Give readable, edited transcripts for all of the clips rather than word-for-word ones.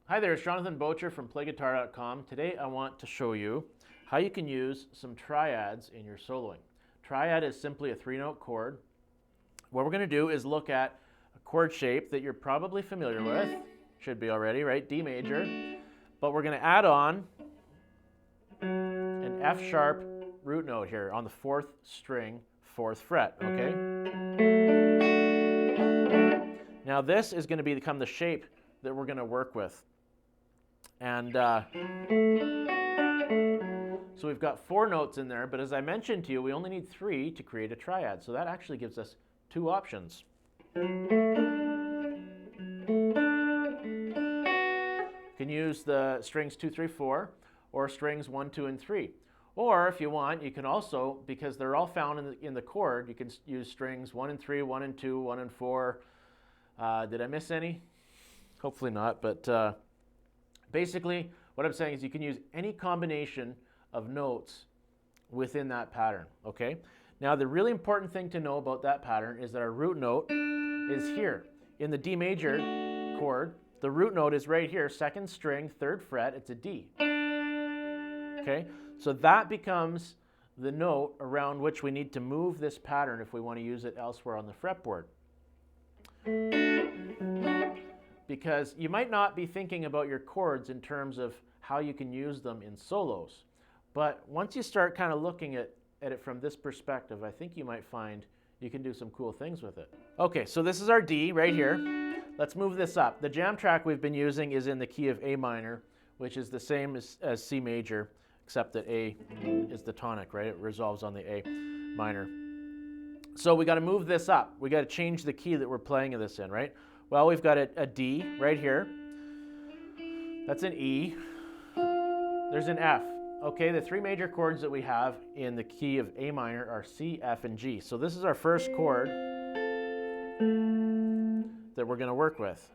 Hi there, it's Jonathan Bocher from PlayGuitar.com. Today I want to show you how you can use some triads in your soloing. Triad is simply a 3-note chord. What we're going to do is look at a chord shape that you're probably familiar with, should be already, right? D major. But we're going to add on an F sharp root note here on the 4th string, 4th fret, okay? Now this is going to become the shape that we're going to work with. And so we've got 4 notes in there, but as I mentioned to you, we only need 3 to create a triad. So that actually gives us 2 options. You can use the strings 2, 3, 4, or strings 1, 2, and 3. Or if you want, you can also, because they're all found in the chord, you can use strings 1 and 3, 1 and 2, 1 and 4. Did I miss any? Hopefully not, but basically, what I'm saying is you can use any combination of notes within that pattern, okay? Now, the really important thing to know about that pattern is that our root note is here. In the D major chord, the root note is right here, 2nd string, 3rd fret, it's a D. Okay? So that becomes the note around which we need to move this pattern if we want to use it elsewhere on the fretboard. Because you might not be thinking about your chords in terms of how you can use them in solos. But once you start kind of looking at it from this perspective, I think you might find you can do some cool things with it. Okay, so this is our D right here. Let's move this up. The jam track we've been using is in the key of A minor, which is the same as C major, except that A is the tonic, right? It resolves on the A minor. So we got to move this up. We got to change the key that we're playing this in, right? Well, we've got a D right here. That's an E. There's an F. Okay, the 3 major chords that we have in the key of A minor are C, F, and G. So this is our first chord that we're going to work with.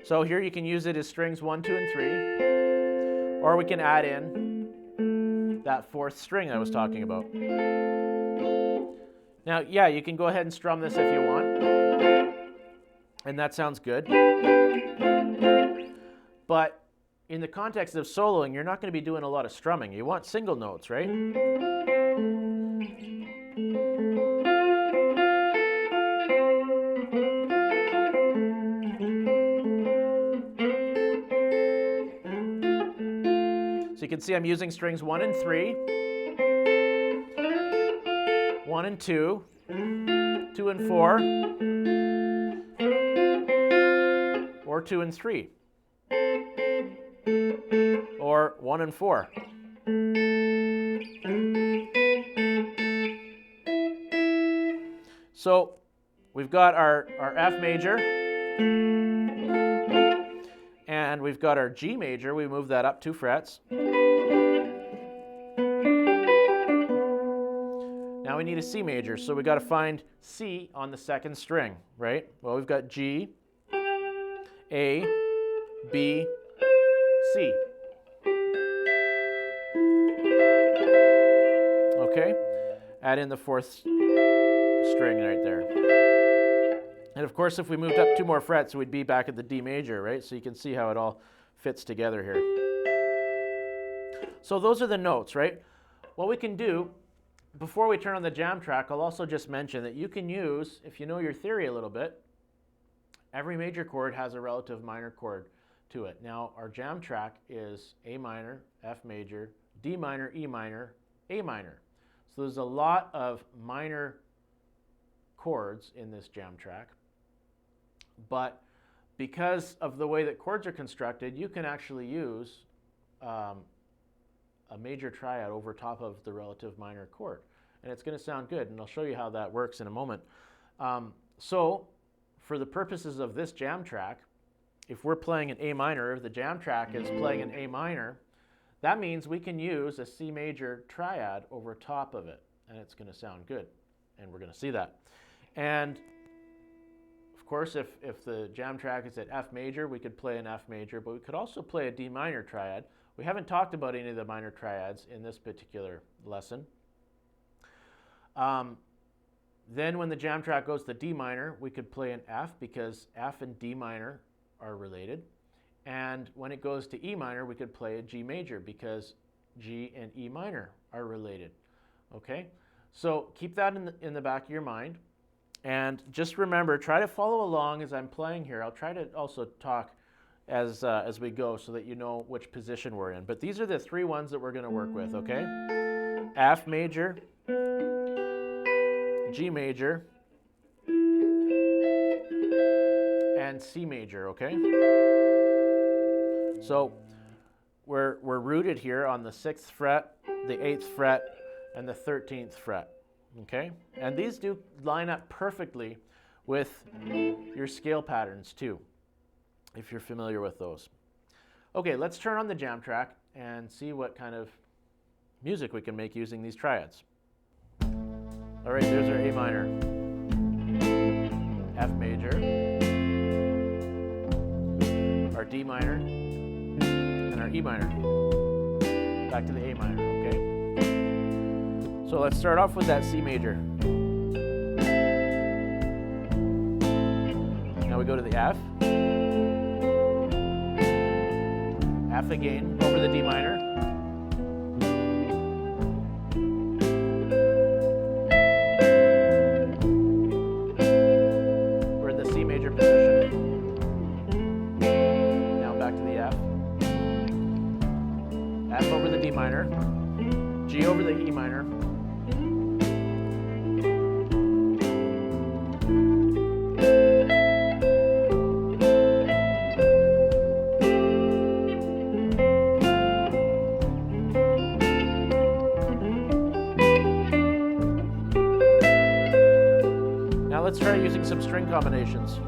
So here you can use it as strings 1, 2, and 3. Or we can add in that 4th string I was talking about. Now, yeah, you can go ahead and strum this if you want. And that sounds good. But in the context of soloing, you're not going to be doing a lot of strumming. You want single notes, right? So you can see I'm using strings 1 and 3, 1 and 2, 2 and 4, or 2 and 3. Or 1 and 4. So we've got our F major, and we've got our G major. We move that up 2 frets. Now we need a C major, so we've got to find C on the 2nd string, right? Well, we've got G, A, B, C. Okay, add in the 4th string right there. And of course, if we moved up 2 more frets, we'd be back at the D major, right? So you can see how it all fits together here. So those are the notes, right? What we can do, before we turn on the jam track, I'll also just mention that you can use, if you know your theory a little bit, every major chord has a relative minor chord to it. Now, our jam track is A minor, F major, D minor, E minor, A minor. So there's a lot of minor chords in this jam track. But because of the way that chords are constructed, you can actually use a major triad over top of the relative minor chord. And it's going to sound good, and I'll show you how that works in a moment. So for the purposes of this jam track, if we're playing an A minor, if the jam track is playing an A minor, that means we can use a C major triad over top of it, and it's going to sound good, and we're going to see that. And of course, if the jam track is at F major, we could play an F major, but we could also play a D minor triad. We haven't talked about any of the minor triads in this particular lesson. Then when the jam track goes to D minor, we could play an F because F and D minor are related. And when it goes to E minor, we could play a G major because G and E minor are related. Okay? So keep that in the back of your mind. And just remember, try to follow along as I'm playing here. I'll try to also talk as we go so that you know which position we're in. But these are the three ones that we're going to work with, okay? F major, G major, and C major, okay? So we're rooted here on the 6th fret, the 8th fret, and the 13th fret, okay? And these do line up perfectly with your scale patterns too, if you're familiar with those. Okay, let's turn on the jam track and see what kind of music we can make using these triads. All right, there's our A minor, F major, our D minor, and our E minor. Back to the A minor, okay? So let's start off with that C major. Now we go to the F. F again, over the D minor. We're in the C major position. Now back to the F. F over the D minor. G over the E minor. Let's try using some string combinations.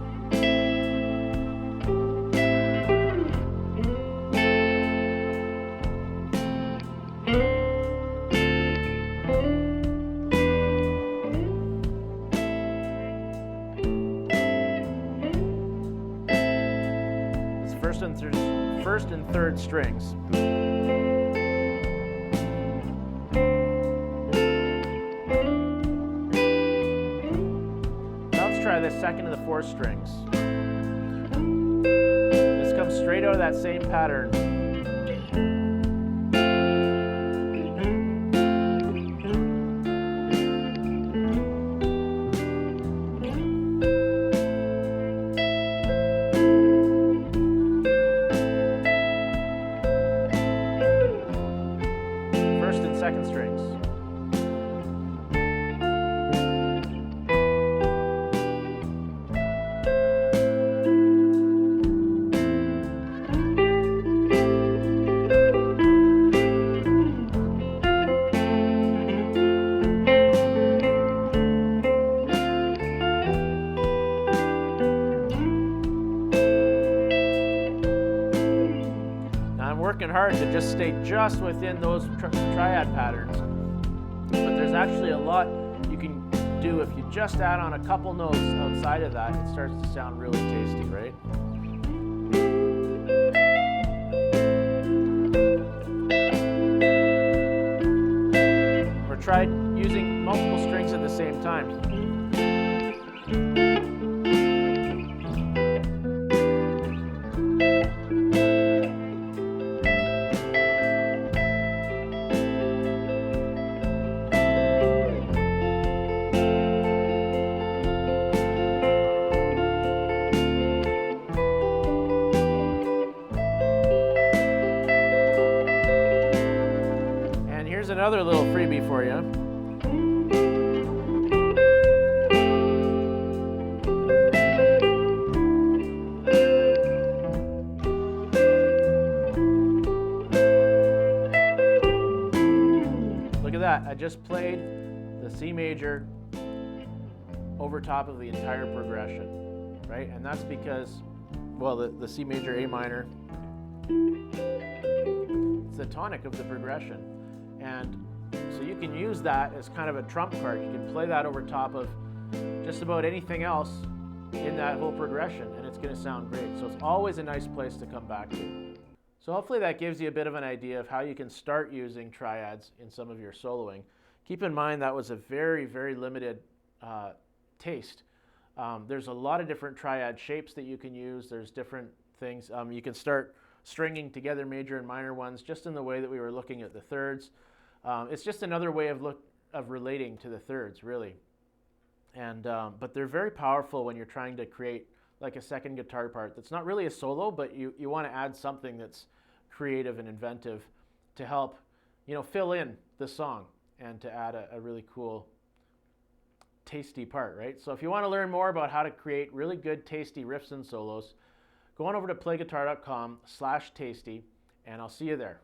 It's first and third strings. Try the 2nd and the 4th strings. This comes straight out of that same pattern. First and 2nd strings. Working hard to just stay just within those triad patterns, but there's actually a lot you can do if you just add on a couple notes outside of that. It starts to sound really tasty, right? Or try using multiple strings at the same time. Here's another little freebie for you. Look at that. I just played the C major over top of the entire progression, right? And that's because, well, the C major, A minor, it's the tonic of the progression. And so you can use that as kind of a trump card. You can play that over top of just about anything else in that whole progression, and it's going to sound great. So it's always a nice place to come back to. So hopefully that gives you a bit of an idea of how you can start using triads in some of your soloing. Keep in mind that was a very, very limited taste. There's a lot of different triad shapes that you can use. There's different things. You can start stringing together major and minor ones just in the way that we were looking at the thirds. It's just another way of relating to the thirds, really. And but they're very powerful when you're trying to create like a second guitar part that's not really a solo, but you want to add something that's creative and inventive to help, fill in the song and to add a really cool, tasty part, right? So if you want to learn more about how to create really good, tasty riffs and solos, go on over to PlayGuitar.com/tasty, and I'll see you there.